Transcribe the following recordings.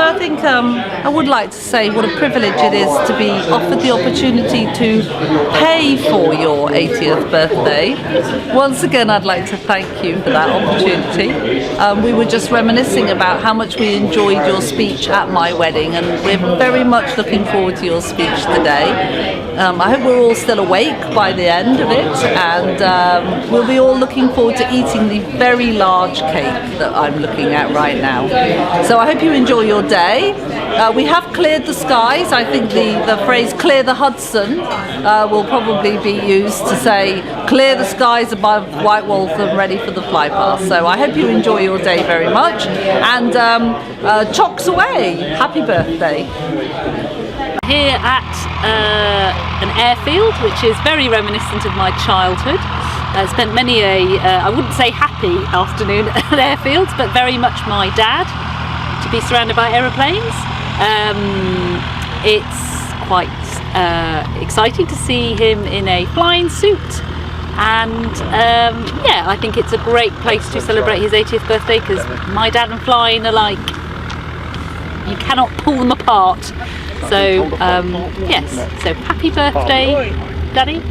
although I think I would like to say what a privilege it is to be offered the opportunity to pay for your 80th birthday. Once again, I'd like to thank you for that opportunity. We were just reminiscing about how much we enjoyed your speech at my wedding, and we're very much looking forward to your speech today. I hope we're all still awake by the end of it, and we'll be all looking forward to eating the very large cake that I'm looking at right now. So I hope you enjoy your day. We have cleared the skies. I think the phrase "clear the Hudson" will probably be used to say clear the skies above White Waltham, ready for the Flypast. So I hope you enjoy your day very much, and chocks away. Happy birthday. Here at an airfield, which is very reminiscent of my childhood. Spent many I wouldn't say happy afternoon at airfields, but very much my dad, to be surrounded by aeroplanes. It's quite exciting to see him in a flying suit, and yeah, I think it's a great place to celebrate his 80th birthday, because my dad and flying are like, you cannot pull them apart. So yes, so happy birthday, Daddy.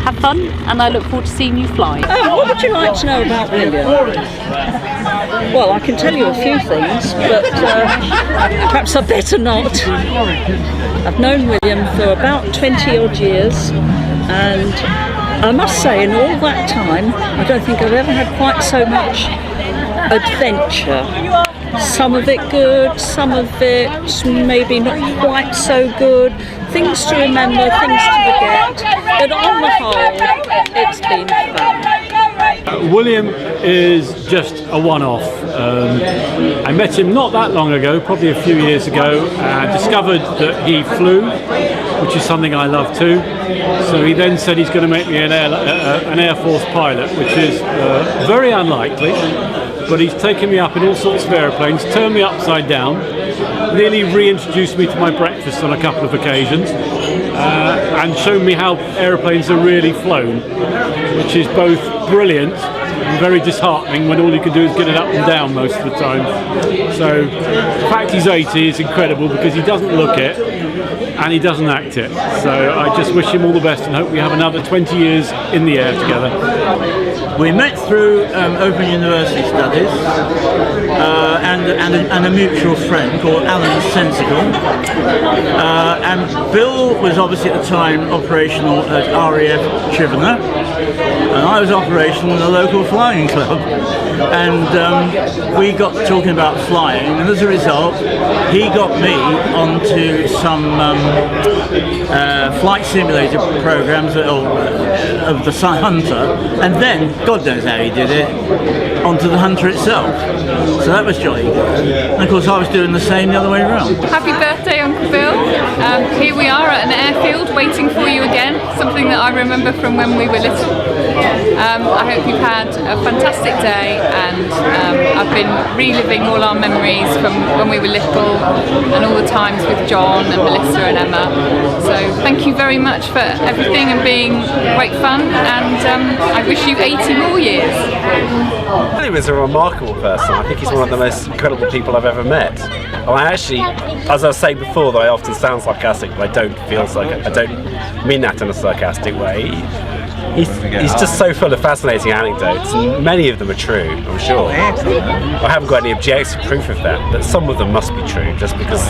Have fun, and I look forward to seeing you fly. What would you like to know about William? Well, I can tell you a few things, but perhaps I better not. I've known William for about 20 odd years, and I must say in all that time I don't think I've ever had quite so much adventure. Some of it good, some of it maybe not quite so good. Things to remember, things to forget, but on the whole, it's been fun. William is just a one-off. I met him not that long ago, probably a few years ago, and discovered that he flew, which is something I love too. So he then said he's going to make me an Air Force pilot, which is very unlikely. But he's taken me up in all sorts of aeroplanes, turned me upside down, nearly reintroduced me to my breakfast on a couple of occasions, and shown me how aeroplanes are really flown, which is both brilliant and very disheartening when all you can do is get it up and down most of the time. So the fact he's 80 is incredible, because he doesn't look it and he doesn't act it. So I just wish him all the best and hope we have another 20 years in the air together. We met through Open University Studies and a mutual friend called Alan Sensical. And Bill was obviously at the time operational at RAF Chivener, and I was operational in a local flying club. And we got talking about flying, and as a result, he got me onto some flight simulator programs of the Hunter, and then, God knows how he did it, onto the Hunter itself. So that was jolly good. And of course I was doing the same the other way around. Happy birthday, Uncle Bill. Here we are at an airfield waiting for you again, something that I remember from when we were little. I hope you've had a fantastic day, and I've been reliving all our memories from when we were little and all the times with John and Melissa and Emma. So thank you very much for everything and being great fun, and I wish you 80 more years. William is a remarkable person. I think he's one of the most incredible people I've ever met. And I actually, as I was saying before, that I often sound sarcastic, but I don't feel I don't mean that in a sarcastic way. He's just so full of fascinating anecdotes, and many of them are true, I'm sure. I haven't got any objective proof of that, but some of them must be true, just because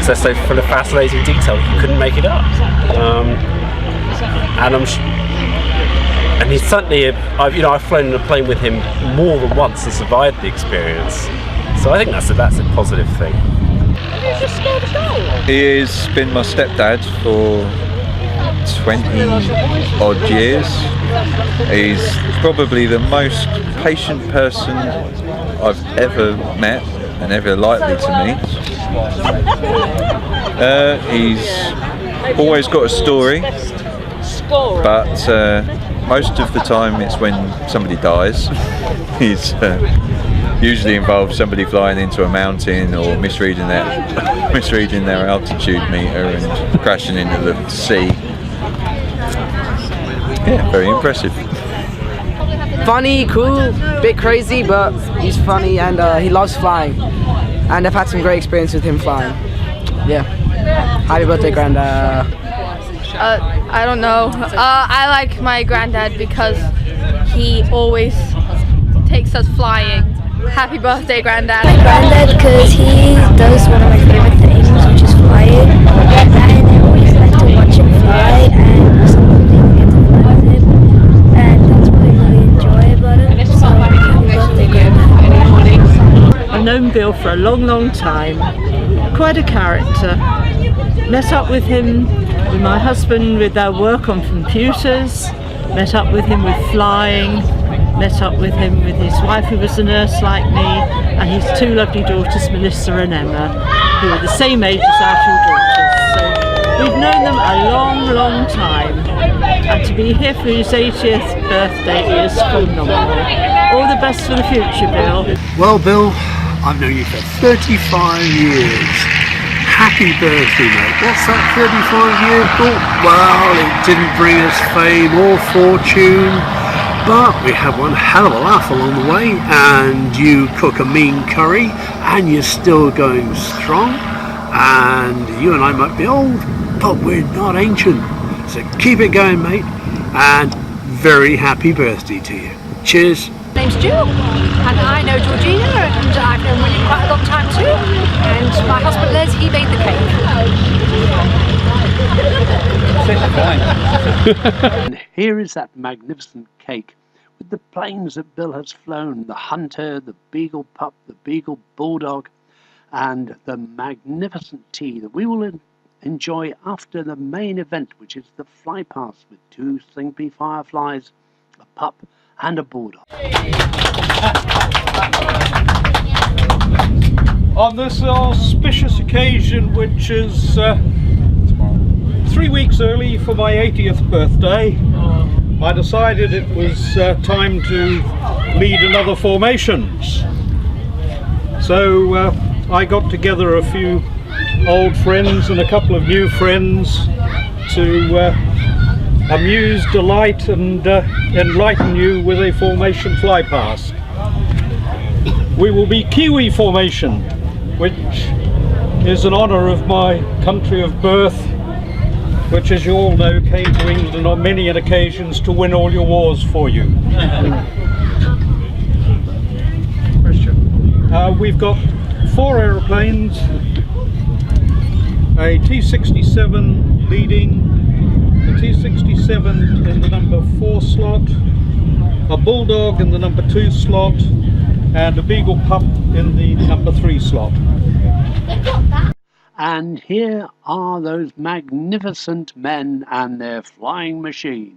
they're so full of fascinating detail. You couldn't make it up. And he's certainly, I've flown in a plane with him more than once and survived the experience. So I think that's a positive thing. Have you just scored a goal? He has been my stepdad for 20 odd years. He's probably the most patient person I've ever met and ever likely to meet. He's always got a story, but most of the time it's when somebody dies. He's usually involves somebody flying into a mountain or misreading their altitude meter and crashing into the sea. Yeah, very impressive. Funny, cool, bit crazy, but he's funny, and he loves flying. and I've had some great experience with him flying. Yeah. Happy birthday, Grandad. I don't know. I like my granddad because he always takes us flying. Happy birthday, Granddad. My granddad, because he does one of my favorite things, which is flying. And I always like to watch him fly, and sometimes even get to fly with him. And that's what I really enjoy about him. So happy birthday, Granddad. I've known Bill for a long, long time. Quite a character. Met up with him, with my husband, with our work on computers. Met up with him with flying. Met up with him with his wife, who was a nurse like me, and his two lovely daughters, Melissa and Emma, who are the same age as our two daughters. So we've known them a long, long time, and to be here for his 80th birthday is phenomenal. All the best for the future, Bill. Well, Bill, I've known you for 35 years. Happy birthday, mate. What's that 35-year thought? Well, it didn't bring us fame or fortune, but we had one hell of a laugh along the way, and you cook a mean curry and you're still going strong, and you and I might be old, but we're not ancient, so keep it going, mate, and very happy birthday to you. Cheers. My name's Jill, and I know Georgina, and I've known William quite a long time too, and my husband Les, he made the cake. And here is that magnificent cake with the planes that Bill has flown, the Hunter, the Beagle Pup, the Beagle Bulldog, and the magnificent tea that we will enjoy after the main event, which is the Flypast with 2 Slimpy Fireflies, a pup and a bulldog. On this auspicious occasion, which is 3 weeks early for my 80th birthday, I decided it was time to lead another formations. So I got together a few old friends and a couple of new friends to amuse, delight and enlighten you with a formation Flypast. We will be Kiwi formation, which is in honour of my country of birth, which, as you all know, came to England on many occasions to win all your wars for you. We've got 4 aeroplanes, a T-67 leading, a T-67 in the number 4 slot, a Bulldog in the number 2 slot, and a Beagle Pup in the number 3 slot. And here are those magnificent men and their flying machines.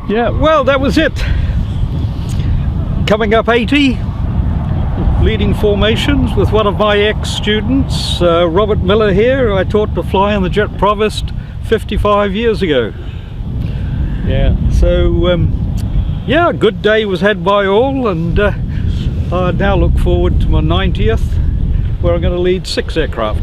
Yeah, well, that was it. Coming up 80, leading formations with one of my ex-students, Robert Miller here. I taught to fly on the Jet Provost 55 years ago. Yeah, so yeah, a good day was had by all, and I now look forward to my 90th, where I'm going to lead 6 aircraft.